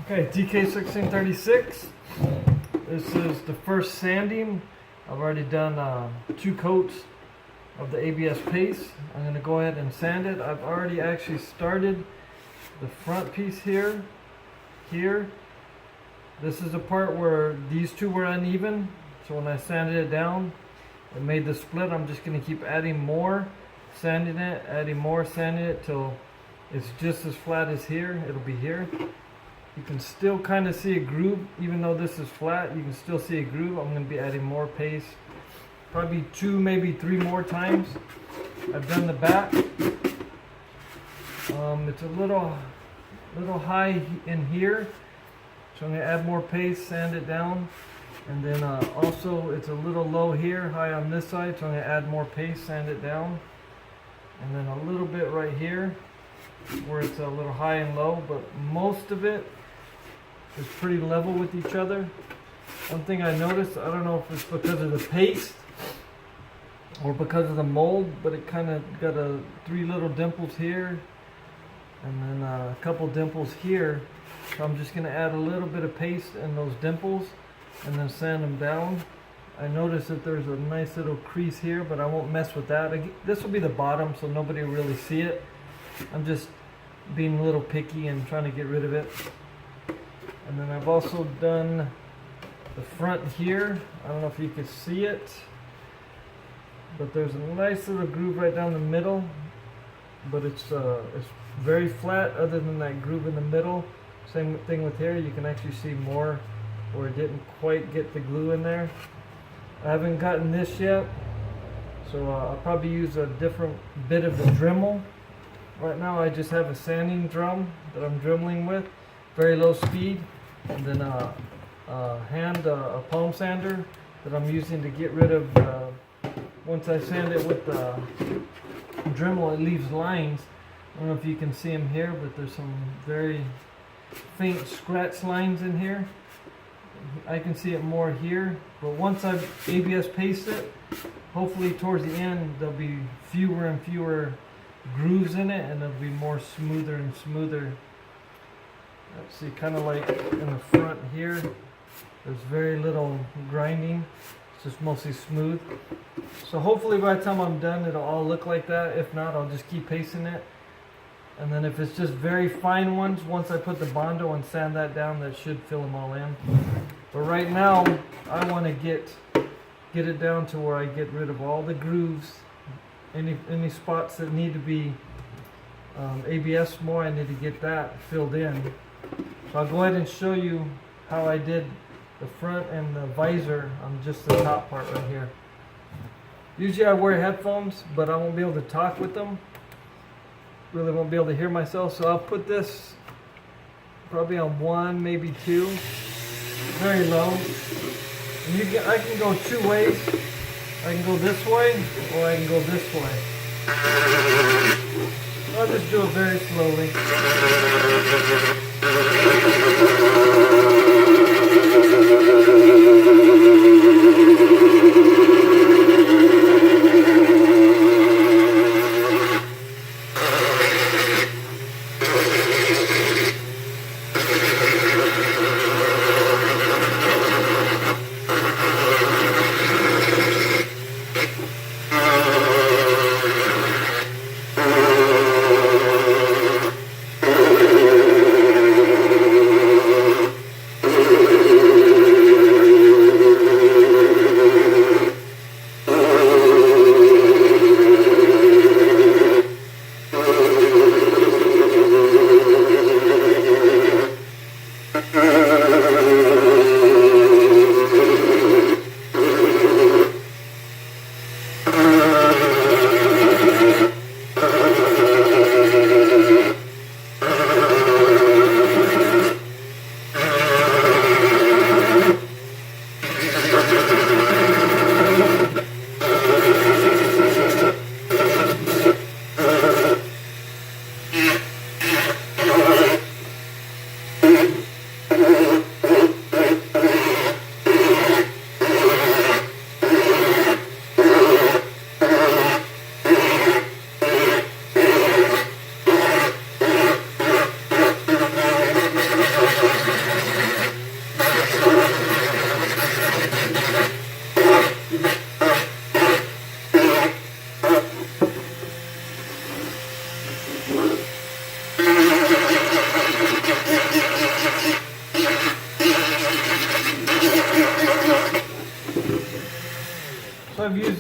Okay, DK1636. This is the first sanding. I've already done 2 coats of the ABS paste. I'm going to go ahead and sand it. I've already actually started the front piece here. This is the part where these two were uneven. So when I sanded it down, it made the split. I'm just going to keep adding more, sanding it, adding more, sanding it till it's just as flat as here. It'll be here. You can still kind of see a groove, even though this is flat, you can still see a groove. I'm going to be adding more paste, probably 2, maybe 3 more times. I've done the back. It's a little high in here, so I'm going to add more paste, sand it down. And then also it's a little low here, high on this side, so I'm going to add more paste, sand it down. And then a little bit right here, where it's a little high and low, but most of it is pretty level with each other. One thing I noticed, I don't know if it's because of the paste or because of the mold, but it kind of got 3 little dimples here and then a couple dimples here. So I'm just going to add a little bit of paste in those dimples and then sand them down. I noticed that there's a nice little crease here, but I won't mess with that. This will be the bottom, so nobody will really see it. I'm just being a little picky and trying to get rid of it. And then I've also done the front here. I don't know if you can see it, but there's a nice little groove right down the middle, but it's very flat other than that groove in the middle. Same thing with here. You can actually see more where it didn't quite get the glue in there. I haven't gotten this yet, so I'll probably use a different bit of the Dremel. Right now I just have a sanding drum that I'm dremeling with, very low speed, and then a palm sander that I'm using to get rid of, once I sand it with the Dremel, it leaves lines. I don't know if you can see them here, but there's some very faint scratch lines in here. I can see it more here, but once I've ABS paste it, hopefully towards the end there'll be fewer and fewer grooves in it, and it'll be more smoother and smoother. Let's see, kind of like in the front here, there's very little grinding. It's just mostly smooth. So hopefully by the time I'm done, it'll all look like that. If not, I'll just keep pasting it. And then if it's just very fine ones, once I put the Bondo and sand that down, that should fill them all in. But right now, I want to get it down to where I get rid of all the grooves. Any spots that need to be ABS more, I need to get that filled in. So I'll go ahead and show you how I did the front and the visor on just the top part right here. Usually I wear headphones, but I won't be able to talk with them. Really won't be able to hear myself, so I'll put this probably on 1, maybe 2, very low. And I can go 2 ways. I can go this way, or I can go this way. I'll just do it very slowly.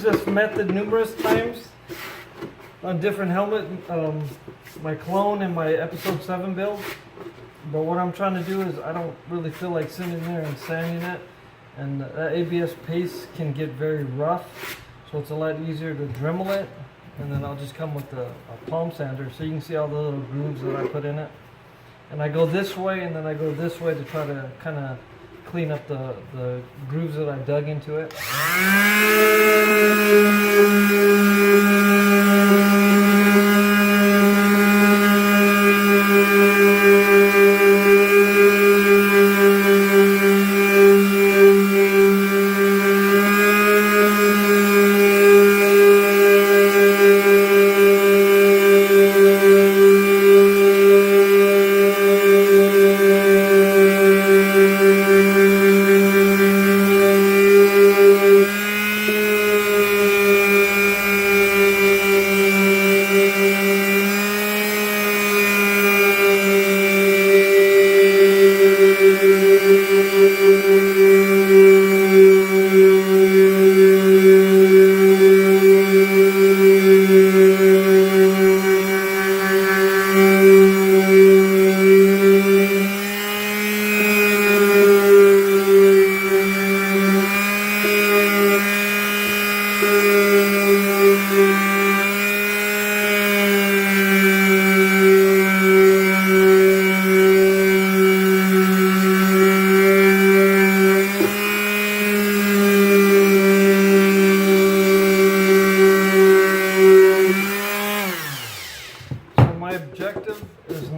this method numerous times on different helmet, my clone and my episode 7 build. But what I'm trying to do is I don't really feel like sitting there and sanding it. And that ABS paste can get very rough. So it's a lot easier to Dremel it. And then I'll just come with a palm sander so you can see all the little grooves that I put in it. And I go this way and then I go this way to try to kind of clean up the grooves that I dug into it.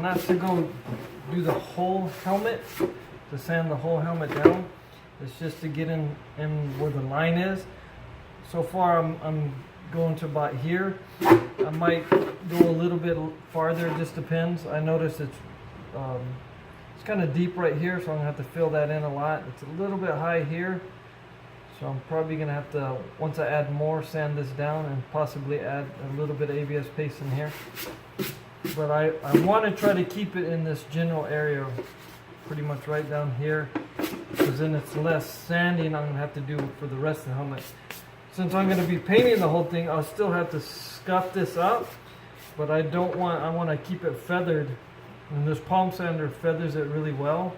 Not to go do the whole helmet, to sand the whole helmet down. It's just to get in where the line is. So far I'm going to about here. I might go a little bit farther, it just depends. I notice it's kind of deep right here, so I'm gonna have to fill that in a lot. It's a little bit high here, so I'm probably gonna have to, once I add more, sand this down and possibly add a little bit of ABS paste in here. But I want to try to keep it in this general area, pretty much right down here, because then it's less sanding I'm going to have to do for the rest of the helmet. Since I'm going to be painting the whole thing, I'll still have to scuff this up, but I want to keep it feathered, and this palm sander feathers it really well.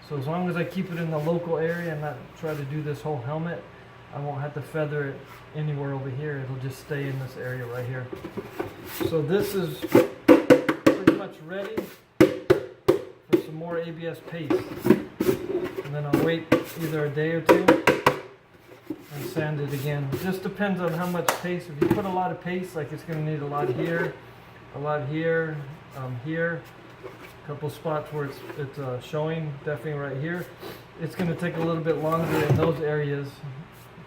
So as long as I keep it in the local area and not try to do this whole helmet, I won't have to feather it anywhere over here. It'll just stay in this area right here. So this is much ready for some more ABS paste, and then I'll wait either a day or two and sand it again. It just depends on how much paste. If you put a lot of paste, like it's going to need a lot here, here, a couple spots where it's showing, definitely right here. It's going to take a little bit longer in those areas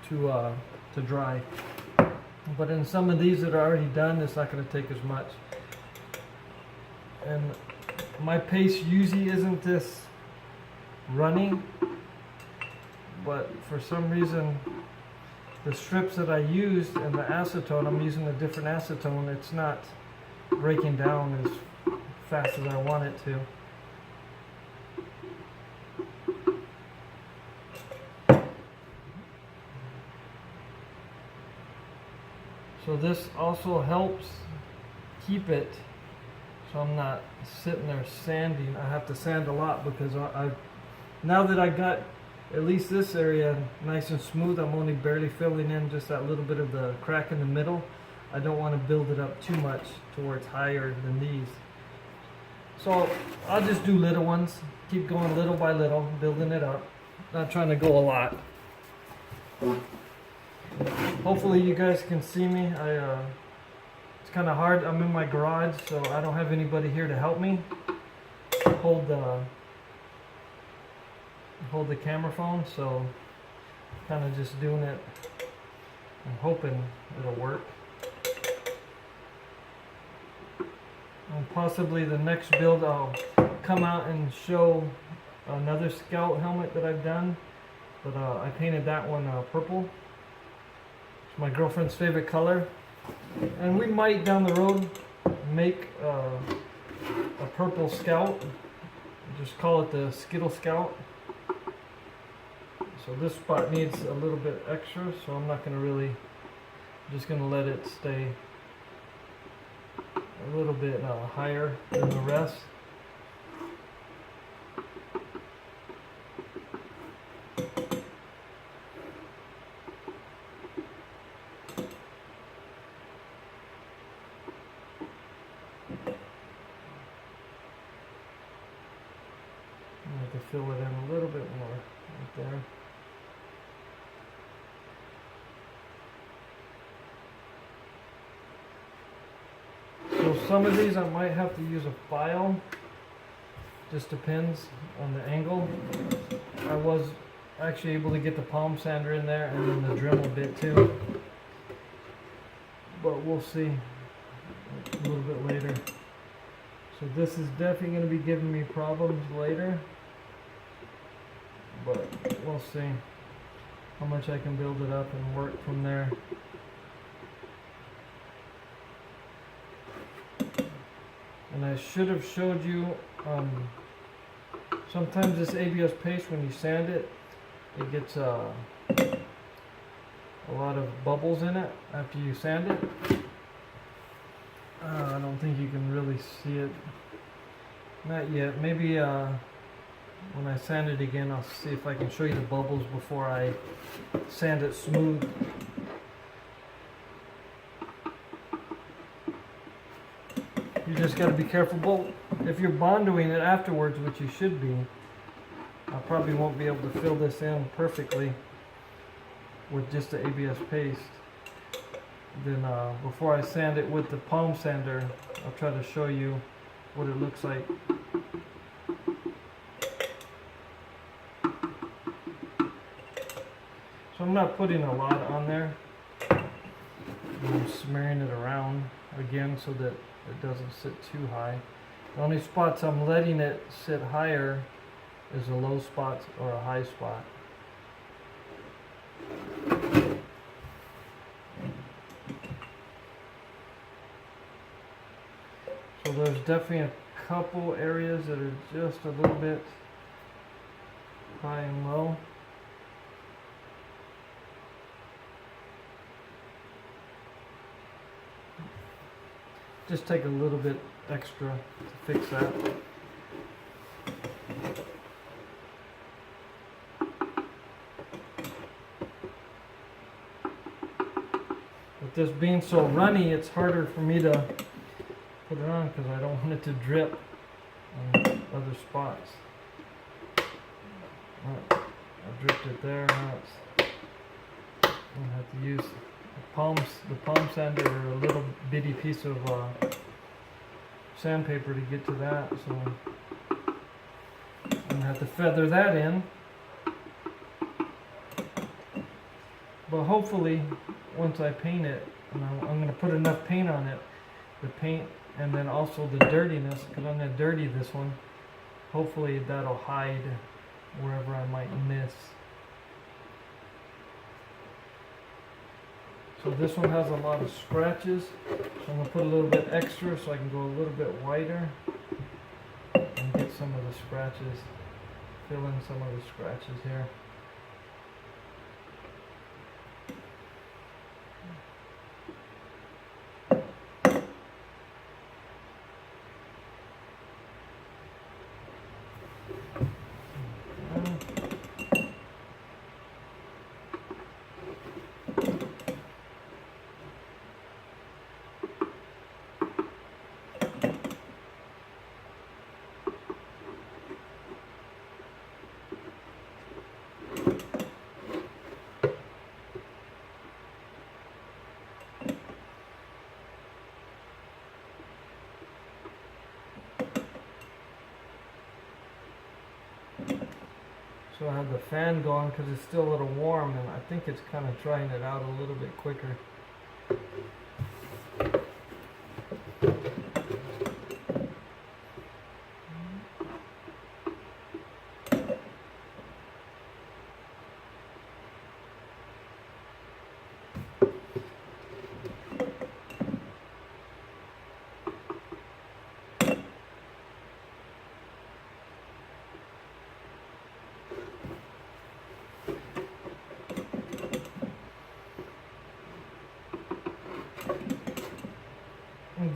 to dry. But in some of these that are already done, it's not going to take as much. And my paste usually isn't this runny, but for some reason the strips that I used and the acetone, I'm using a different acetone, it's not breaking down as fast as I want it to. So this also helps keep it, so I'm not sitting there sanding. I have to sand a lot because now that I got at least this area nice and smooth, I'm only barely filling in just that little bit of the crack in the middle. I don't want to build it up too much to where it's higher than these. So I'll just do little ones, keep going little by little, building it up. Not trying to go a lot. Hopefully you guys can see me. It's kind of hard. I'm in my garage, so I don't have anybody here to help me hold the camera phone. So kind of just doing it and hoping it'll work. And possibly the next build I'll come out and show another Scout helmet that I've done, but I painted that one purple. It's my girlfriend's favorite color, and we might down the road make a purple Scout. Just call it the Skittle Scout. So this spot needs a little bit extra, so I'm not going to really Just gonna let it stay a little bit higher than the rest. I have to fill it in a little bit more right there. So some of these I might have to use a file. Just depends on the angle. I was actually able to get the palm sander in there and then the Dremel bit too. But we'll see a little bit later. So this is definitely going to be giving me problems later. But we'll see how much I can build it up and work from there. And I should have showed you, sometimes this ABS paste, when you sand it, it gets a lot of bubbles in it after you sand it. I don't think you can really see it. Not yet. Maybe when I sand it again, I'll see if I can show you the bubbles before I sand it smooth. You just got to be careful. But if you're bondoing it afterwards, which you should be, I probably won't be able to fill this in perfectly with just the ABS paste. Then before I sand it with the palm sander, I'll try to show you what it looks like. So I'm not putting a lot on there. I'm smearing it around again so that it doesn't sit too high. The only spots I'm letting it sit higher is a low spot or a high spot. So there's definitely a couple areas that are just a little bit high and low. Just take a little bit extra to fix that. With this being so runny, it's harder for me to put it on because I don't want it to drip on other spots. I dripped it there. Now it's, I'm gonna have to use the palm sander or a little bitty piece of sandpaper to get to that. So I'm gonna have to feather that in. But hopefully, once I paint it, and I'm gonna put enough paint on it, the paint. And then also the dirtiness, because I'm going to dirty this one. Hopefully that'll hide wherever I might miss. So this one has a lot of scratches. So I'm going to put a little bit extra so I can go a little bit wider. And get some of the scratches. Fill in some of the scratches here. So I have the fan going because it's still a little warm, and I think it's kind of drying it out a little bit quicker.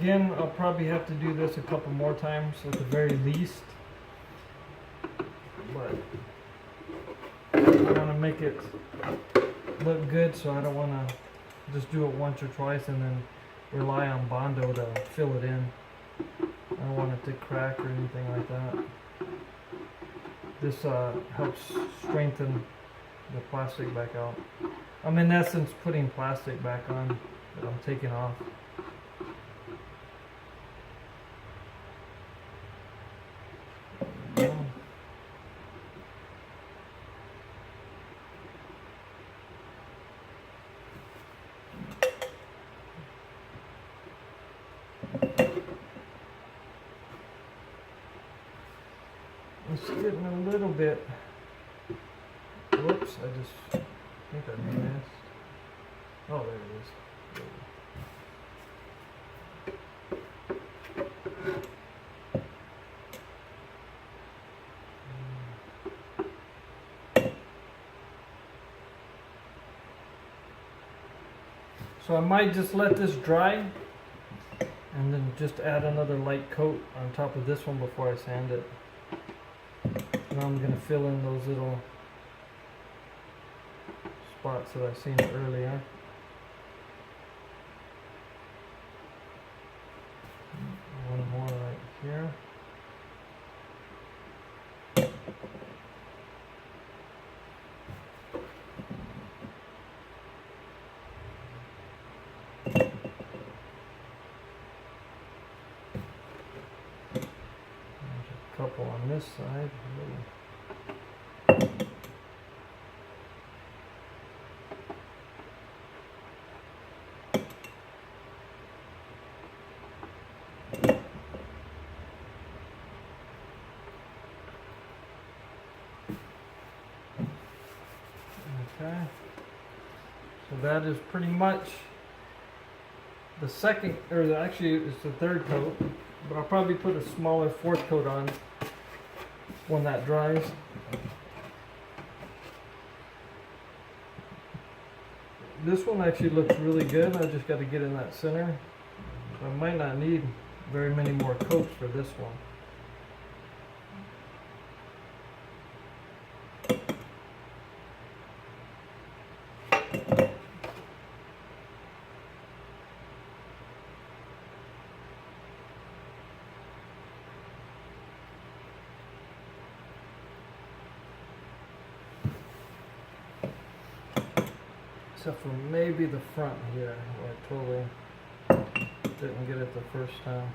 again, I'll probably have to do this a couple more times at the very least. But I want to make it look good, so I don't want to just do it once or twice and then rely on Bondo to fill it in. I don't want it to crack or anything like that. This helps strengthen the plastic back out. I'm in essence putting plastic back on that I'm taking off. It's getting a little bit. Whoops, I just think I missed. Oh, there it is. So I might just let this dry and then just add another light coat on top of this one before I sand it. Now I'm going to fill in those little spots that I seen earlier. One more right here. Couple on this side. Okay, so that is pretty much the second, or actually it's the third coat, but I'll probably put a smaller fourth coat on when that dries. This one actually looks really good. I just got to get in that center. So I might not need very many more coats for this one. Except for maybe the front here, where I totally didn't get it the first time.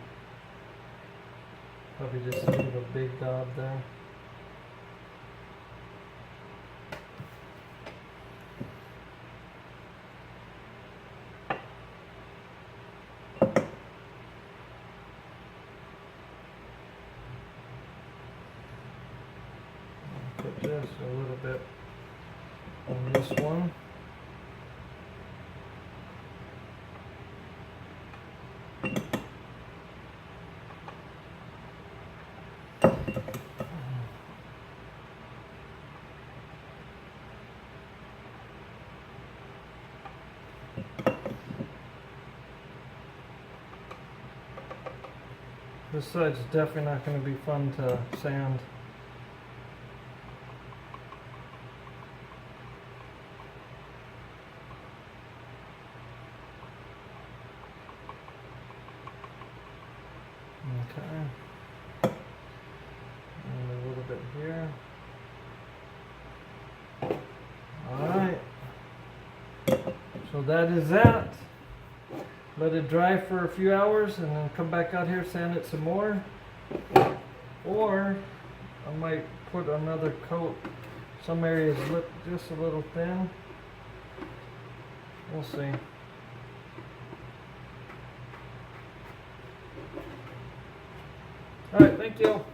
Probably just leave a big gob there. Put this a little bit on this one. This side's definitely not going to be fun to sand. Okay. And a little bit here. Alright. So that is that. Let it dry for a few hours and then come back out here, sand it some more. Or I might put another coat. Some areas look just a little thin. We'll see. Alright, thank you.